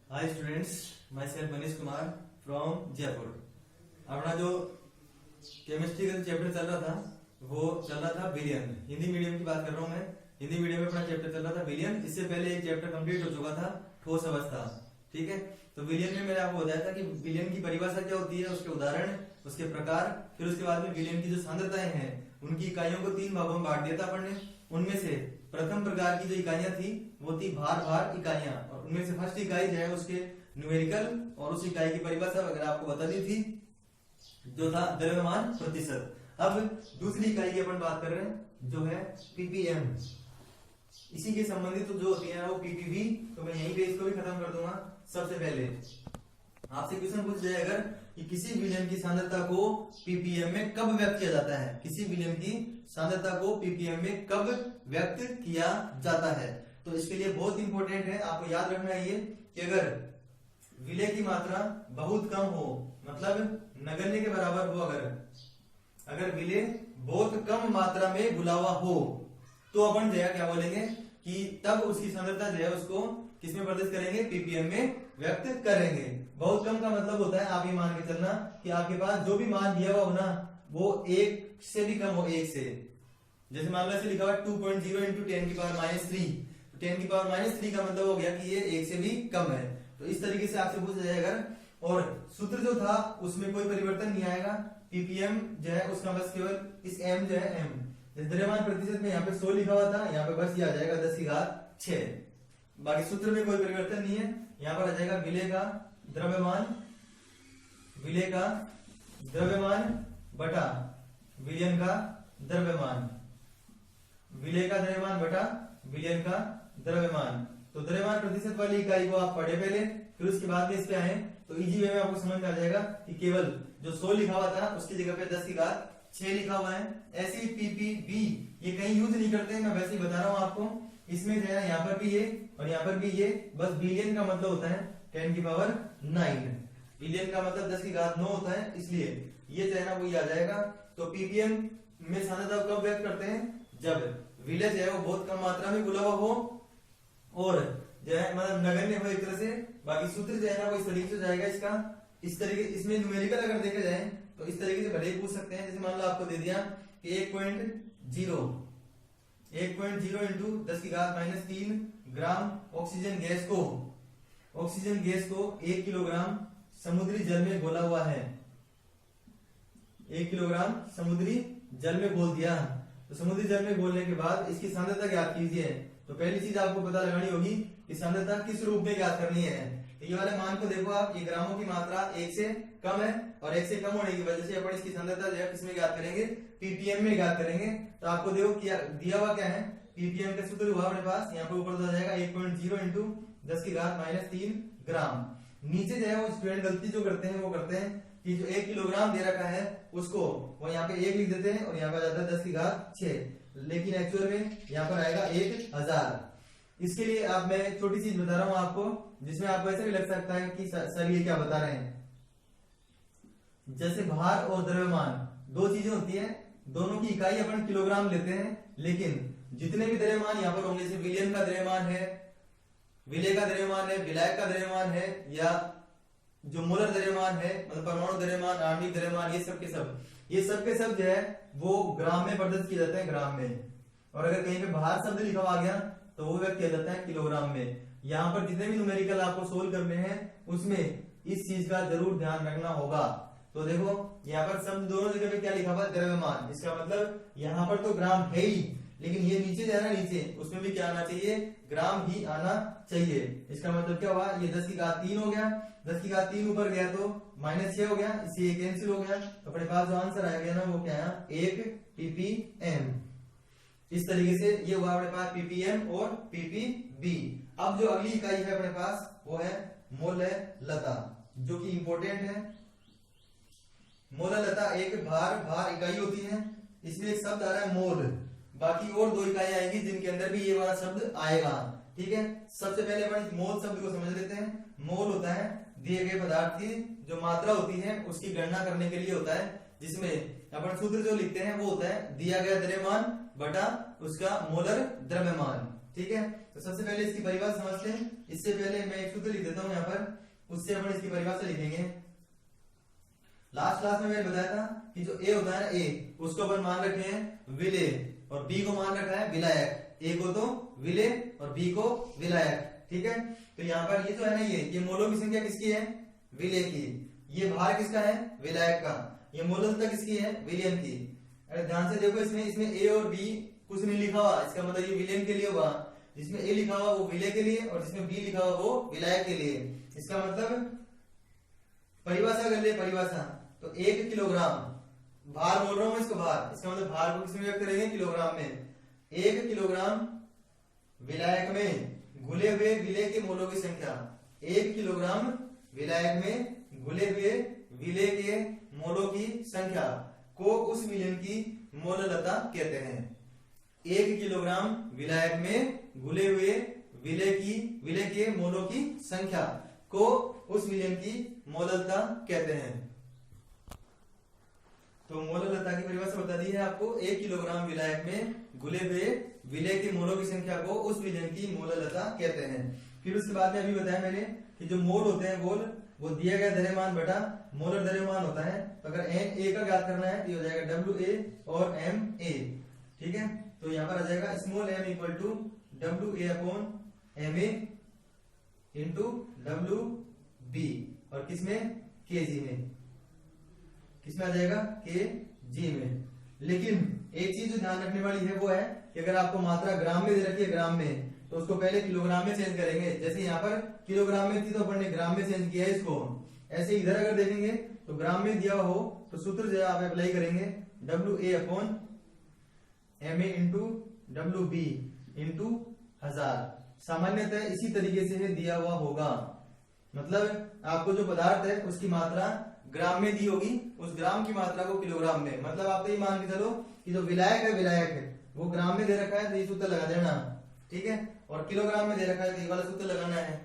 Hi students, my self Manish Kumar from Jaipur. अपना जो chemistry का चैप्टर चल रहा था वो चल रहा था विलियन। हिंदी मीडियम की बात कर रहा हूँ मैं। हिंदी मीडियम में अपना चैप्टर चल रहा था विलियन। इससे पहले एक चैप्टर कंप्लीट हो चुका था ठोस अवस्था। ठीक है, तो विलियन में मैंने आपको बताया था कि विलियन की परिभाषा क्या होती है, उसके उदाहरण, उसके प्रकार, फिर उसके बाद में विलियन की जो सांद्रताएं हैं उनकी इकाइयों को 3 भागों में बांट दिया था अपन ने। उनमें से प्रथम प्रकार की जो इकाइयां थी वो थी भार भार इकाइयां, और उनमें से फर्स्ट इकाई जो है उसके न्यूमेरिकल और उस इकाई की परिभाषा वगैरह आपको बता दी थी, जो था द्रव्यमान प्रतिशत। अब दूसरी इकाई की अपन बात कर रहे हैं जो है पीपीएम। इसी के संबंधित तो जो होती है वो पीपीवी। तो मैं यहीं पे इसको भी खत्म कर दूंगा। सबसे पहले आपसे क्वेश्चन पूछ जाए अगर कि किसी विलयन की सांद्रता को पीपीएम में कब व्यक्त किया जाता है, किसी विलयन की सांद्रता को पीपीएम में कब व्यक्त किया जाता है, तो इसके लिए बहुत इंपॉर्टेंट है, आपको याद रखना है ये कि अगर विलय की मात्रा बहुत कम हो, मतलब नगण्य के बराबर हो, अगर विलय बहुत कम मात्रा में घुला हुआ हो, तो अपन जो है क्या बोलेंगे कि तब उसकी सांद्रता जो है उसको किसमें प्रदर्शित करेंगे, पीपीएम में व्यक्त करेंगे। बहुत कम का मतलब होता है, आप ये मान के चलना कि आपके पास जो भी मान दिया हुआ हो ना वो 1 से भी कम हो, 1 से। जैसे मान लो से लिखा हुआ 2.0 इंटू 10 की पावर -3, 10 की पावर -3 का मतलब हो गया कि ये 1 से भी कम है। तो इस तरीके से आपसे पूछा जाएगा। और सूत्र जो था उसमें कोई परिवर्तन नहीं आएगा। पीपीएम जो है उसका बस केवल इस एम जो है एम, द्रव्यमान प्रतिशत में यहाँ पे 100 लिखा हुआ था, यहाँ पे बस ये आ जाएगा 10⁶। बाकी सूत्र में कोई परिवर्तन नहीं है। यहाँ पर आ जाएगा विलय का द्रव्यमान बटा विलयन का द्रव्यमान, विलय का द्रव्यमान बटा विलयन का द्रव्यमान। तो द्रव्यमान प्रतिशत वाली इकाई को आप पढ़े पहले, फिर उसके बाद में इस पे आए तो इजी वे में आपको समझ में आ जाएगा कि केवल जो 100 लिखा हुआ था उसकी जगह पे 10⁶ लिखा हुआ है। ऐसी पीपीबी ये कहीं यूज नहीं करते हैं, मैं वैसे ही बता रहा हूँ आपको। इसमें जो है यहाँ पर भी ये और यहाँ पर भी ये, बस बिलियन का मतलब होता है 10 की पावर 9, बिलियन का मतलब 10⁹ होता है, इसलिए ये जो है ना वो आ जाएगा। तो पीपीएम में सांद्रता कब व्यक्त करते हैं, जब विलय जो है वो बहुत कम मात्रा में घुला हुआ हो और जो है मतलब नगण्य हो एक तरह से। बाकी सूत्र जो है ना वो इस तरीके से जाएगा इसका, इस तरीके, इसमें न्यूमेरिकल अगर देखे जाए तो इस तरीके से भले ही पूछ सकते हैं। जैसे मान लो आपको दे दिया कि 1.0 इंटू 10⁻³ ग्राम ऑक्सीजन गैस को 1 किलोग्राम समुद्री जल में घोला हुआ है, 1 किलोग्राम समुद्री जल में घोल दिया। तो समुद्री जल में घोलने के बाद इसकी सांद्रता ज्ञात कीजिए। तो पहली चीज आपको पता लगानी होगी कि सांद्रता किस रूप में ज्ञात करनी है। तो ये वाले मान को देखो आप, ये ग्रामों की मात्रा 1 से कम है और 1 से कम होने की वजह से अपन इसकी सांद्रता जो है किसमें ज्ञात करेंगे, पीपीएम में ज्ञात करेंगे। तो आपको देखो क्या दिया हुआ क्या है, पीपीएम का सूत्र हुआ अपने पास, यहाँ पर ऊपर जाएगा 1.0 इंटू 10⁻³ ग्राम। नीचे जो है वो स्टूडेंट गलती जो करते हैं वो करते हैं कि जो 1 किलोग्राम दे रखा है उसको वो यहाँ पे 1 लिख देते हैं और यहाँ पर जाता है 10⁶, लेकिन एक्चुअल में यहाँ पर आएगा 1000। इसके लिए आप मैं छोटी चीज बता रहा हूं आपको, जिसमें आपको ऐसा भी लग सकता है कि सर ये क्या बता रहे हैं। जैसे भार और द्रव्यमान दो चीजें होती है, दोनों की इकाई अपन किलोग्राम लेते हैं, लेकिन जितने भी द्रव्यमान यहाँ पर होंगे, जैसे विलयन का द्रव्यमान है, विलय का द्रव्यमान है, विलायक का द्रव्यमान है, या जो मोलर द्रव्यमान है मतलब परमाणु द्रव्यमान, आणविक द्रव्यमान, ये सब के सब जो है वो ग्राम में प्रदर्शित किया जाता है, ग्राम में। और अगर कहीं पे भार शब्द लिखा हुआ गया तो वो व्यक्त किया जाता है किलोग्राम में। यहाँ पर जितने भी न्यूमेरिकल आपको सोल्व करने हैं उसमें इस चीज का जरूर ध्यान रखना होगा। तो देखो यहाँ पर शब्द दोनों जगह पे क्या लिखा हुआ है, द्रव्यमान। इसका मतलब यहाँ पर तो ग्राम है ही, लेकिन ये नीचे जो है ना, नीचे उसमें भी क्या आना चाहिए, ग्राम ही आना चाहिए। इसका मतलब क्या हुआ, ये 10⁻³ हो गया, 10⁻³ ऊपर गया तो -6 हो गया, इससे ये कैंसिल हो गया। तो अपने पास जो आंसर आया गया ना वो क्या है, 1 पीपीएम। इस तरीके से ये हुआ अपने पास पीपीएम और पीपीबी। अब जो अगली इकाई है अपने पास वो है मोललता, जो कि इंपॉर्टेंट है। मोललता एक भार इकाई होती है, इसमें एक शब्द आ रहा है मोल, बाकी और 2 इकाई आएंगी जिनके अंदर भी ये वाला शब्द आएगा। ठीक है, सबसे पहले अपन मोल शब्द को समझ लेते हैं। मोल होता है दिए गए पदार्थ की जो मात्रा होती है उसकी गणना करने के लिए होता है, जिसमें अपन सूत्र जो लिखते हैं वो होता है दिया गया द्रव्यमान बटा उसका मोलर द्रव्यमान। ठीक है, तो सबसे पहले इसकी परिभाषा समझते हैं। इससे पहले मैं एक सूत्र लिख देता हूं यहाँ पर, उससे अपन इसकी परिभाषा लिखेंगे। लास्ट क्लास में मैंने बताया था कि जो ए होता है ना, ए उसको अपन मान रखे हैं विलेय और बी को मान रखा है विलायक। ए को तो विलेय और बी को विलायक, ठीक है। तो यहाँ पर ये जो है ना, ये मोलों की संख्या किसकी है? विलेय की। ये भार किसका है? विलायक का। ये मोललता किसकी है? विलियन की। अरे ध्यान से देखो, इसमें ए और बी कुछ नहीं लिखा हुआ, इसका मतलब ये विलियन के लिए हुआ। जिसमें ए लिखा हुआ वो विलेय के लिए और जिसमें बी लिखा हुआ वो विलायक के लिए। इसका मतलब परिभाषा कर ले, परिभाषा तो 1 किलोग्राम भार बोल रहा हूं इसको, भार, इसका मतलब भार को किसमें व्यक्त करेंगे? किलोग्राम में। 1 किलोग्राम विलायक में घुले हुए विलेय के मोलों की संख्या, 1 किलोग्राम विलायक में घुले हुए विलेय के मोलों की संख्या को उस विलयन की मोललता कहते हैं। 1 किलोग्राम विलायक में घुले हुए विलेय के मोलों की संख्या को उस विलयन की मोललता कहते हैं। तो मोललता की परिभाषा बता दी है आपको। 1 किलोग्राम विलायक में घुले हुए विलेय के मोलों की संख्या को उस विलयन की मोललता कहते हैं। फिर उसके बाद में अभी बताया मैंने कि जो मोल होते हैं, मोल वो दिया गया द्रव्यमान बटा मोलर द्रव्यमान होता है। तो अगर एन ए का ज्ञात करना है तो ये हो जाएगा डब्ल्यू ए और एम ए, ठीक है। तो यहाँ पर आ जाएगा small M equal to W A upon M A into W B, और किसमें? के जी में। किसमें आ जाएगा? के जी में। लेकिन एक चीज जो ध्यान रखने वाली है वो है कि अगर आपको मात्रा ग्राम में दे रखी है, ग्राम में, तो उसको पहले किलोग्राम में चेंज करेंगे। जैसे यहाँ पर किलोग्राम में थी तो अपन ने ग्राम में चेंज किया है इसको। ऐसे इधर अगर देखेंगे तो ग्राम में दिया हो तो सूत्र जो है आप अप्लाई करेंगे, W A upon M A into W B into 1000। सामान्यतः इसी तरीके से दिया हुआ होगा, मतलब आपको जो पदार्थ है उसकी मात्रा ग्राम में दी होगी, उस ग्राम की मात्रा को किलोग्राम में, मतलब आप तो ये मान के चलो कि जो विलायक है वो ग्राम में दे रखा है तो ये सूत्र लगा देना, ठीक है। और किलोग्राम में दे रखा है तो ये वाला सूत्र लगाना है।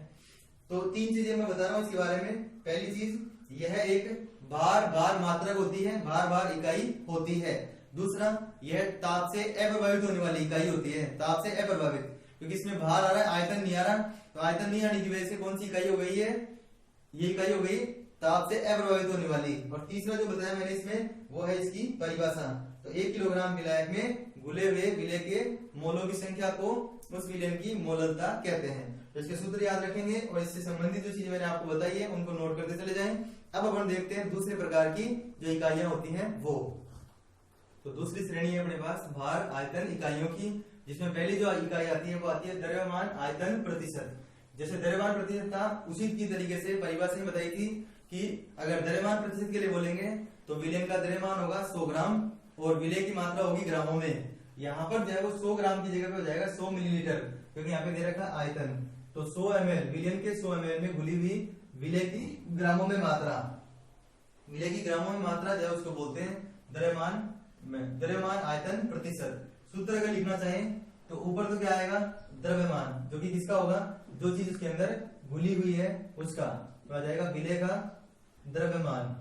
तो 3 चीजें मैं बता रहा हूं इसके बारे में। पहली चीज यह एक भार मात्रक होती है, भार इकाई होती है। दूसरा, यह ताप से अप्रभावित होने वाली इकाई होती है, ताप से अप्रभावित, क्योंकि इसमें भार आ रहा है, आयतन नहीं आ रहा। तो आयतन नहीं आने की वजह से कौन सी इकाई हो गई है? ये इकाई हो गई ताप से अप्रभावित होने वाली। और तीसरा जो बताया मैंने इसमें वो है इसकी परिभाषा। तो 1 किलोग्राम विलायक में घुले हुए विलेय के मोलों की संख्या को उस विलयन की मोललता कहते हैं। तो इसके सूत्र याद रखेंगे और इससे संबंधित जो चीजें मैंने आपको बताई है उनको नोट करते चले जाएं। अब अपन देखते हैं दूसरे प्रकार की जो इकाइयां होती हैं वो। तो दूसरी श्रेणी है अपने पास भार आयतन इकाइयों की, जिसमें पहली जो इकाई आती है वो आती है द्रव्यमान आयतन प्रतिशत। जैसे द्रव्यमान प्रतिशत था उसी की तरीके से परिभाषा में बताई थी कि अगर द्रव्यमान प्रतिशत के लिए बोलेंगे तो विलयन का द्रव्यमान होगा 100 ग्राम और विलेय की मात्रा होगी ग्रामों में। यहाँ पर जो है वो 100 ग्राम की जगह पे हो जाएगा 100 मिलीलीटर, क्योंकि यहाँ पे दे रखा आयतन। तो 100 ml विलयन के 100 ml में घुली हुई विलेय की ग्रामों में मात्रा, विलेय की ग्रामों में मात्रा जो है उसको बोलते हैं द्रव्यमान आयतन प्रतिशत। सूत्र अगर लिखना चाहें तो ऊपर तो क्या आएगा? द्रव्यमान, जो कि किसका होगा? जो चीज उसके अंदर घुली हुई है उसका, तो आ जाएगा विलेय का द्रव्यमान,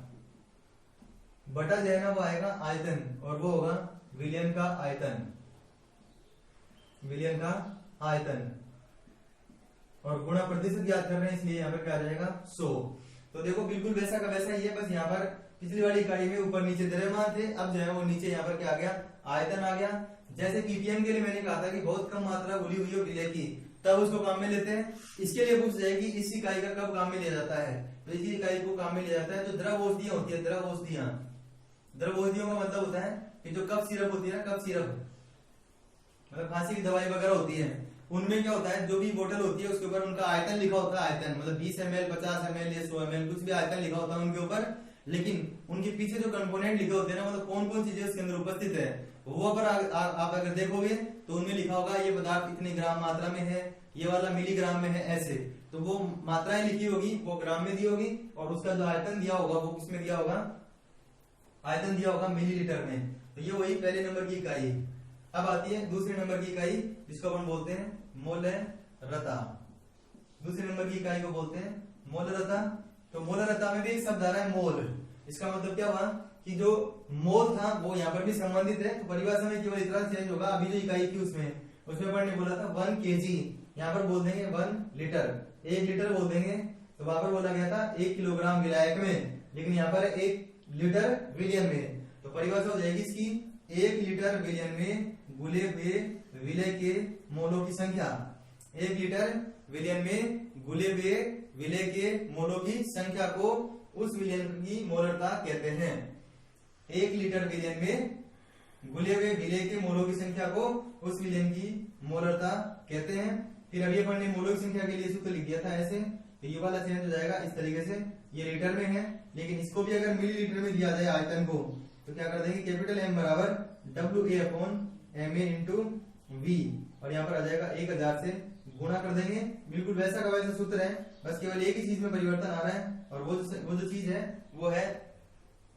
बटा जो है ना वो आएगा आयतन, और वो होगा विलयन का आयतन, विलयन का आयतन, और गुणा प्रतिशत याद कर रहे हैं इसलिए यहाँ पर क्या आ जाएगा? 100। तो देखो बिल्कुल वैसा का वैसा ही है, बस यहाँ पर पिछली वाली इकाई में ऊपर नीचे द्रव्यमान थे, अब जो है वो नीचे यहाँ पर क्या आ गया? आयतन आ गया। जैसे पीपीएम के लिए मैंने कहा था कि बहुत कम मात्रा घुली हुई हो विलेय की, तब उसको काम में लेते हैं। इसके लिए पूछ जाएगी इस इकाई का कब काम में लिया जाता है, तो इसी इकाई को काम में लिया जाता है जो द्रव औषधियां होती है। द्रव औषधियां, द्रव औषधियों का मतलब होता है कि जो कफ सिरप होती है ना, कफ सिरप मतलब खांसी की दवाई वगैरह होती है, उनमें क्या होता है जो भी बोतल होती है उसके ऊपर उनका आयतन लिखा होता है। आयतन मतलब 20 ml 50 ml या 100 ml कुछ भी आयतन लिखा होता है उनके ऊपर, लेकिन उनके पीछे जो कंपोनेंट लिखे होते हैं ना, मतलब कौन कौन चीजें उसके अंदर उपस्थित है, वो अगर आप अगर देखोगे तो उनमें लिखा होगा ये पदार्थ इतनी ग्राम मात्रा में है, ये वाला मिलीग्राम में है, ऐसे। तो वो मात्राएं लिखी होगी वो ग्राम में दी होगी, और उसका जो आयतन दिया होगा वो किसमें दिया होगा? आयतन दिया होगा मिलीलीटर में। तो ये वही पहले नंबर की इकाई। अब आती है दूसरे नंबर की इकाई, जिसको अपन बोलते हैं मोलरता। दूसरे नंबर की इकाई को बोलते हैं मोलरता। तो मोलरता में भी एक शब्द आ रहा है मोल। इसका मतलब क्या हुआ कि जो मोल था वो यहाँ पर भी संबंधित है। तो परिभाषा में केवल इतना चेंज होगा, अभी जो इकाई थी उसमें अपन ने बोला था 1 kg, यहाँ पर बोल देंगे 1 लीटर, 1 लीटर बोल देंगे। तो वहां पर बोला गया था 1 किलोग्राम विलायक में, लेकिन यहाँ पर 1 लीटर विलियन में। तो परिभाषा हो जाएगी इसकी 1 लीटर विलियन में घुले हुए विलय के मोलों की संख्या। 1 लीटर विलियन में घुले हुए विलय के मोलों की संख्या को उस विलयन की मोलरता कहते हैं। 1 लीटर विलियन में घुले हुए विलय के मोलों की संख्या को उस विलयन की मोलरता कहते हैं। फिर अभी अपन ने मोलों की संख्या के लिए सूत्र लिख दिया था ऐसे, तो ये वाला चेंज हो जाएगा इस तरीके से। ये लीटर में है, लेकिन इसको भी अगर मिलीलीटर में दिया जाए आयतन को, तो क्या कर देंगे, कैपिटल M बराबर WA/MA इंटू V, और यहाँ पर आ जाएगा 1000 से गुणा कर देंगे। बिल्कुल वैसा का वैसा सूत्र है, बस केवल एक ही चीज में परिवर्तन आ रहा है, और वो जो चीज है वो है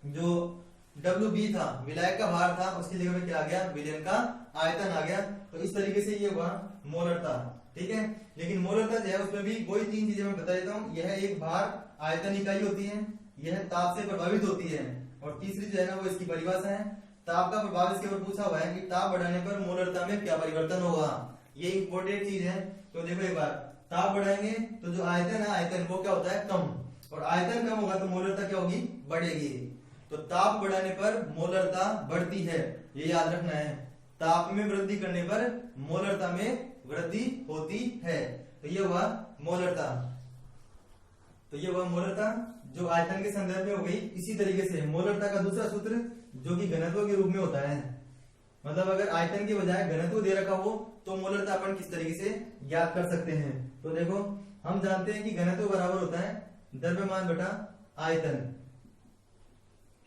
जो WB था, विलायक का भार था, उसकी जगह में क्या आ गया, विलयन का आयतन आ गया। तो इस तरीके से ये हुआ मोलरता, ठीक है। लेकिन मोलरता जो है उसमें भी वही 3 चीजें मैं बता देता हूँ। यह एक भार आयतन इकाई होती है, यह ताप से प्रभावित होती है, और तीसरी जो है ना वो इसकी परिभाषा है। ताप का प्रभाव इसके ऊपर पूछा हुआ है कि ताप बढ़ाने पर मोलरता में क्या परिवर्तन होगा, ये इंपॉर्टेंट चीज है। तो देखो एक बार, ताप बढ़ाएंगे तो जो आयतन है, आयतन वो क्या होता है, कम, और आयतन कम होगा तो मोलरता क्या होगी, बढ़ेगी। तो ताप बढ़ाने पर मोलरता बढ़ती है, ये याद रखना है। ताप में वृद्धि करने पर मोलरता में वृद्धि होती है। तो ये हुआ मोलरता, तो ये हुआ मोलरता जो आयतन के संदर्भ में हो गई। इसी तरीके से मोलरता का दूसरा सूत्र जो कि घनत्व के रूप में होता है, मतलब अगर आयतन के बजाय घनत्व दे रखा हो तो मोलरता अपन किस तरीके से ज्ञात कर सकते हैं। तो देखो हम जानते हैं कि घनत्व बराबर होता है द्रव्यमान बटा आयतन।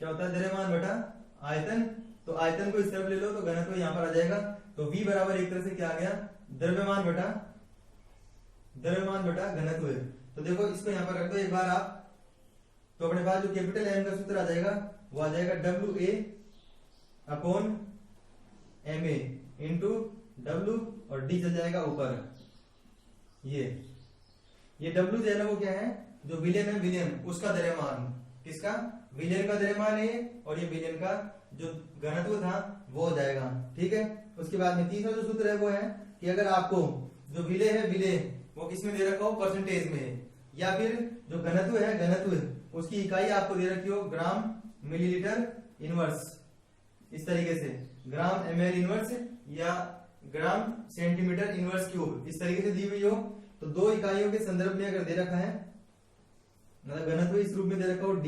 क्या होता है, द्रव्यमान बटा आयतन। तो आयतन को इस तरफ ले लो तो घनत्व यहाँ पर आ जाएगा। तो V बराबर एक तरह से क्या आ गया, द्रव्यमान बटा घनत्व। तो देखो इसको यहाँ पर रख दो एक बार आप, तो अपने पास जो कैपिटल M का सूत्र आ जाएगा वो आ जाएगा WA/MA इंटू W, और D चल जाएगा ऊपर। ये W जो है ना वो क्या है, जो विलयन है, विलयन उसका द्रव्यमान, किसका, विलयन का द्रव्यमान है, और ये विलयन का जो घनत्व था वो हो जाएगा, ठीक है। उसके बाद में तीसरा जो सूत्र है वो है कि अगर आपको जो विलय है, विलय वो किसमें दे रखा हो, परसेंटेज में, या फिर जो घनत्व है, घनत्व उसकी इकाई आपको दे रखी हो ग्राम मिलीलीटर इनवर्स, इस तरीके से ग्राम ml इनवर्स या ग्राम सेंटीमीटर इनवर्स क्यूब, इस तरीके से दी हुई हो, तो दो इकाइयों के संदर्भ में अगर दे रखा है, मतलब घनत्व इस रूप में दे रखा हो D,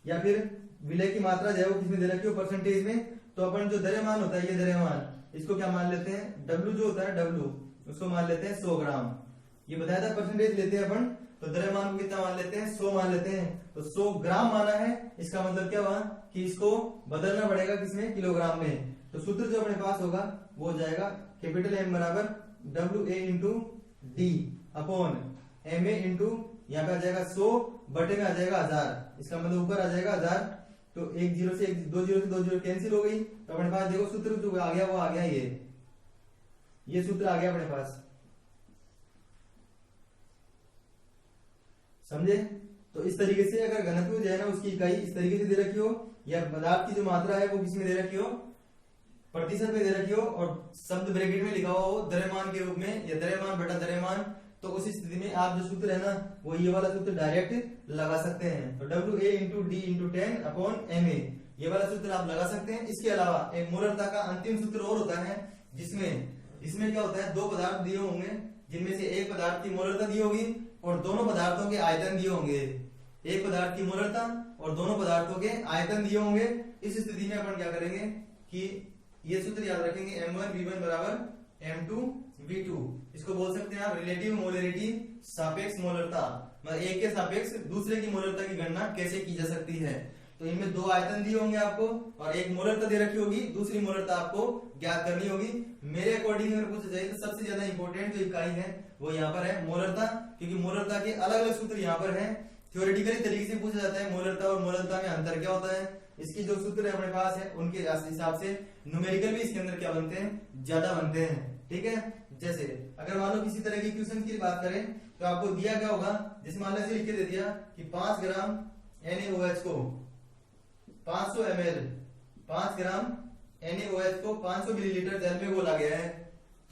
या फिर विलय की मात्रा जो है वो किसमें दे रखी हो, परसेंटेज में, तो अपन जो द्रव्यमान होता है, ये द्रव्यमान, इसको क्या मान लेते हैं, W जो होता है W, उसको मान लेते हैं 100 ग्राम। ये बताया था परसेंटेज लेते हैं अपन, तो द्रव्यमान को कितना मान लेते हैं, 100 मान लेते हैं। तो 100 ग्राम माना है, इसका मतलब क्या हुआ कि इसको बदलना पड़ेगा किसमें, किलोग्राम में। तो सूत्र जो अपने पास होगा वो हो जाएगा कैपिटल M बराबर WA into D upon MA into यहाँ पे आ जाएगा 100 बटे में आ जाएगा 1000, इसका मतलब ऊपर आ जाएगा 1000। तो 1 0 से 2 0 से 2 0 कैंसिल हो गई, तो अपने पास देखो सूत्र जो आ गया वो आ गया, ये सूत्र आ गया अपने पास, समझे। तो इस तरीके से अगर घनत्व जो है ना उसकी इकाई इस तरीके से दे रखी हो, या पदार्थ की जो मात्रा है वो किसमें दे रखी हो, प्रतिशत में दे रखी हो, और शब्द ब्रैकेट में लिखा हुआ हो द्रव्यमान के रूप में, या द्रव्यमान बटा द्रव्यमान, तो उस स्थिति में आप जो सूत्र है ना वो ये वाला सूत्र डायरेक्ट लगा सकते हैं। तो WA into D into 10 upon MA, ये वाला सूत्र आप लगा सकते हैं। इसके अलावा एक मोलरता का अंतिम सूत्र और होता है, इसमें क्या होता है, दो पदार्थ दिए होंगे, जिनमें से एक पदार्थ की मोलरता दी होगी और दोनों पदार्थों के आयतन दिए होंगे। एक पदार्थ की मोलरता और दोनों पदार्थों के आयतन दिए होंगे। इस स्थिति में अपन क्या करेंगे कि ये सूत्र याद रखेंगे, M1 V1 बराबर M2 V2। इसको बोल सकते हैं आप रिलेटिव मोलरिटी, सापेक्ष मोलरता, मतलब एक के सापेक्ष दूसरे की मोलरता की गणना कैसे की जा सकती है। तो इनमें दो आयतन दिए होंगे आपको, और एक मोलरता दे रखी होगी, दूसरी मोलरता आपको ज्ञात करनी होगी। मेरे अकॉर्डिंग अगर पूछा जाए तो सबसे ज्यादा इंपॉर्टेंट जो इकाई है वो यहाँ पर है मोलरता, क्योंकि मोलरता के अलग अलग सूत्र यहाँ पर है। थ्योरेटिकली तरीके से पूछा जाता है मोलरता और मोलरता में अंतर क्या होता है, इसकी जो सूत्र है अपने पास है उनके हिसाब से न्यूमेरिकल भी इसके अंदर क्या बनते हैं, ज्यादा बनते हैं, ठीक है। जैसे अगर मान लो किसी तरह की क्वेश्चन की बात करें तो आपको दिया क्या होगा, जैसे मान लो लिख के दे दिया कि 5 ग्राम NaOH को 500 ml 5 ग्राम NaOH को 500 मिलीलीटर जल में घोला गया है,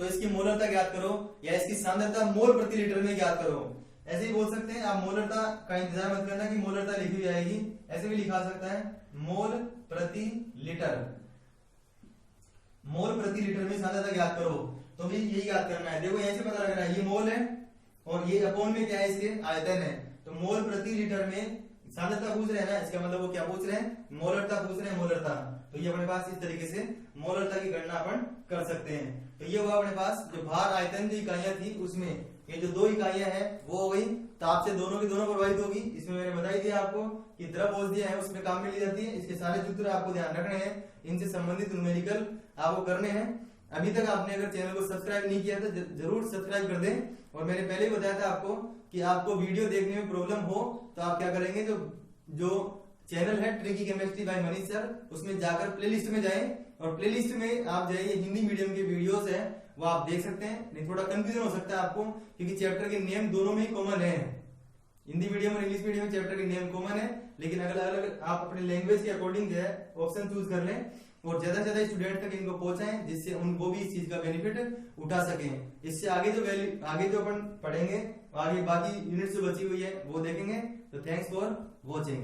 तो इसकी मोलरता ज्ञात करो, या इसकी सांद्रता मोल प्रति लीटर में ज्ञात करो। ऐसे ही बोल सकते हैं आप, मोलरता का इंतजार मत करना कि मोलरता लिखी हुई आएगी, ऐसे भी लिखा सकता है मोल प्रति लीटर। मोल प्रति लीटर में सांद्रता ज्ञात करो, तो भी यही याद करना है। देखो यहीं से पता लग रहा है ये मोल है और ये अपॉन में क्या है, इसके आयतन है। तो मोल प्रति लीटर में सांद्रता पूछ रहे हैं ना, इसका मतलब वो क्या पूछ रहे हैं, मोलरता पूछ रहे हैं, मोलरता। तो ये अपने पास इस तरीके से मोलरता की गणना अपन कर सकते हैं। तो ये हुआ अपने पास जो भार आयतन की इकाइयां थी, उसमें ये जो दो इकाइयां हैं वो हो गई, ताप से दोनों की दोनों प्रभावित होगी। इसमें मैंने बता ही दिया आपको कि द्रव औषधियां है उसमें काम में ली जाती है। इसके सारे सूत्र आपको ध्यान रखने हैं, इनसे संबंधित न्यूमेरिकल आपको करने हैं। अभी तक आपने अगर चैनल को सब्सक्राइब नहीं किया तो जरूर सब्सक्राइब कर दें। और मैंने पहले ही बताया था आपको कि आपको वीडियो देखने में प्रॉब्लम हो तो आप क्या करेंगे, जो चैनल है tricky chemistry bye Manish sir, उसमें जाकर प्लेलिस्ट में जाएं और प्लेलिस्ट में आप जाइए, हिंदी मीडियम के वीडियोस है वो आप देख सकते हैं। नहीं थोड़ा कंफ्यूजन हो सकता है आपको, क्योंकि चैप्टर के नेम दोनों में ही कॉमन है। हिंदी मीडियम और इंग्लिश मीडियम चैप्टर के नेम कॉमन है, लेकिन अलग अलग आप अपने लैंग्वेज के अकॉर्डिंग जो है ऑप्शन चूज कर लें और ज्यादा से ज्यादा स्टूडेंट तक इनको पहुंचाएं, जिससे उनको भी इस चीज का बेनिफिट उठा सकें। इससे आगे जो अपन पढ़ेंगे, आगे बाकी यूनिट जो बची हुई है वो देखेंगे। तो थैंक्स फॉर वॉचिंग।